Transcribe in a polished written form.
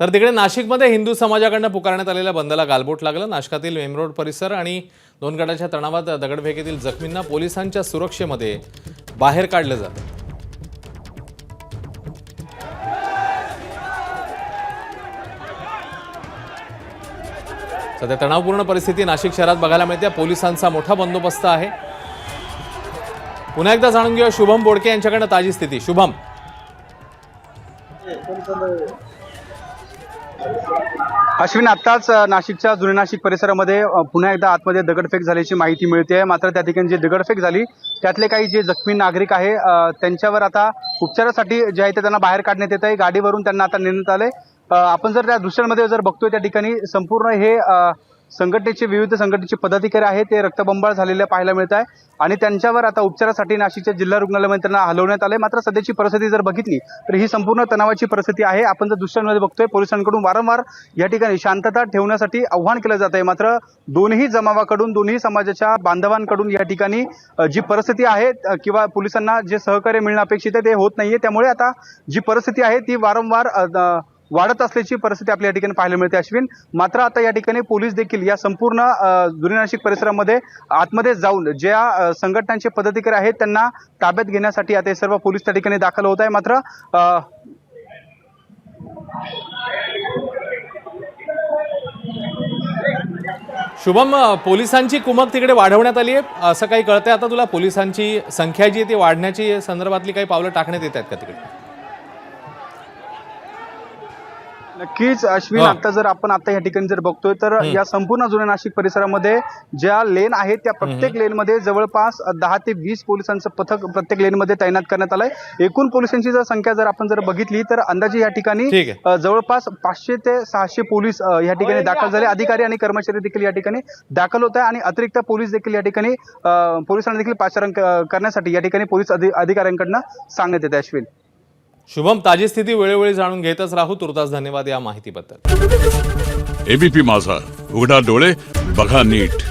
तर तिकडे नाशिकमध्ये हिंदू समाजाकडून पुकारण्यात आलेल्या बंदला गालबोट लागलं। नाशिकातील मेमरोड परिसर आणि दोन गटाच्या तणावात दगडफेकीतील जखमींना पोलिसांच्या सुरक्षेमध्ये बाहेर काढलं जातं। सध्या तणावपूर्ण परिस्थिती नाशिक शहरात बघायला मिळते। पोलिसांचा मोठा बंदोबस्त आहे। पुन्हा एकदा जाणून घेऊया शुभम बोडके यांच्याकडून ताजी स्थिती। शुभम, अश्विन, आत्ताच नाशिकच्या जुने नाशिक परिसरामध्ये पुन्हा एकदा आतमध्ये दगडफेक झाल्याची माहिती मिळते। मात्र त्या ठिकाणी जी दगडफेक झाली त्यातले काही जे जखमी नागरिक आहे त्यांच्यावर आता उपचारासाठी जे आहे ते त्यांना बाहेर काढण्यात येत आहे। गाडीवरून त्यांना आता नेण्यात आले। आपण जर त्या दृश्यांमध्ये जर बघतोय त्या ठिकाणी संपूर्ण हे संघटनेचे विविध संघटनेचे पदाधिकारी आहेत ते रक्तबंबाळ झालेले पाहायला मिळत आहे आणि त्यांच्यावर आता उपचारासाठी नाशिकच्या जिल्हा रुग्णालयामध्ये त्यांना हलवण्यात आले। मात्र सध्याची परिस्थिती जर बघितली तर ही संपूर्ण तणावाची परिस्थिती आहे। आपण जर दृश्यांमध्ये बघतोय पोलिसांकडून वारंवार या ठिकाणी शांतता ठेवण्यासाठी आव्हान केलं जात आहे। मात्र दोन्ही जमावाकडून, दोन्ही समाजाच्या बांधवांकडून या ठिकाणी जी परिस्थिती आहे किंवा पोलिसांना जे सहकार्य मिळणं अपेक्षित आहे ते होत नाहीये। त्यामुळे आता जी परिस्थिती आहे ती वारंवार वाढत असल्याची परिस्थिती आपल्या या ठिकाणी पाहायला मिळते अश्विन। मात्र आता या ठिकाणी पोलीस देखील या संपूर्ण जुने नाशिक परिसरामध्ये आतमध्ये जाऊन ज्या संघटनांचे पदाधिकारी आहेत त्यांना ताब्यात घेण्यासाठी आता हे सर्व पोलीस त्या ठिकाणी दाखल होत आहे। मात्र शुभम, पोलिसांची कुमक तिकडे वाढवण्यात आली आहे असं काही कळतंय आता तुला? पोलिसांची संख्या जी ती वाढण्याची संदर्भातली काही पावलं टाकण्यात येत आहेत का तिकडे? नक्कीच अश्विन, आता जर आपण आता या ठिकाणी जर बघतोय तर या संपूर्ण जुन्या नाशिक परिसरामध्ये ज्या लेन आहेत त्या प्रत्येक लेनमध्ये जवळपास 10 ते 20 पोलिसांचं पथक प्रत्येक लेनमध्ये तैनात करण्यात आलंय। एकूण पोलिसांची जर संख्या जर आपण जर बघितली तर अंदाजे या ठिकाणी जवळपास 500 ते 600 पोलीस या ठिकाणी दाखल झाले। अधिकारी आणि कर्मचारी देखील या ठिकाणी दाखल होत आहे आणि अतिरिक्त पोलीस देखील या ठिकाणी पोलिसांना देखील पाचारण करण्यासाठी या ठिकाणी पोलीस अधिकाऱ्यांकडून सांगण्यात येते। अश्विन, शुभम, ताजी स्थिती वेळोवेळी जाणून घेतच राहू। तुर्तास धन्यवाद या माहितीबद्दल। एबीपी माझा, उघडा डोळे बघा नीट।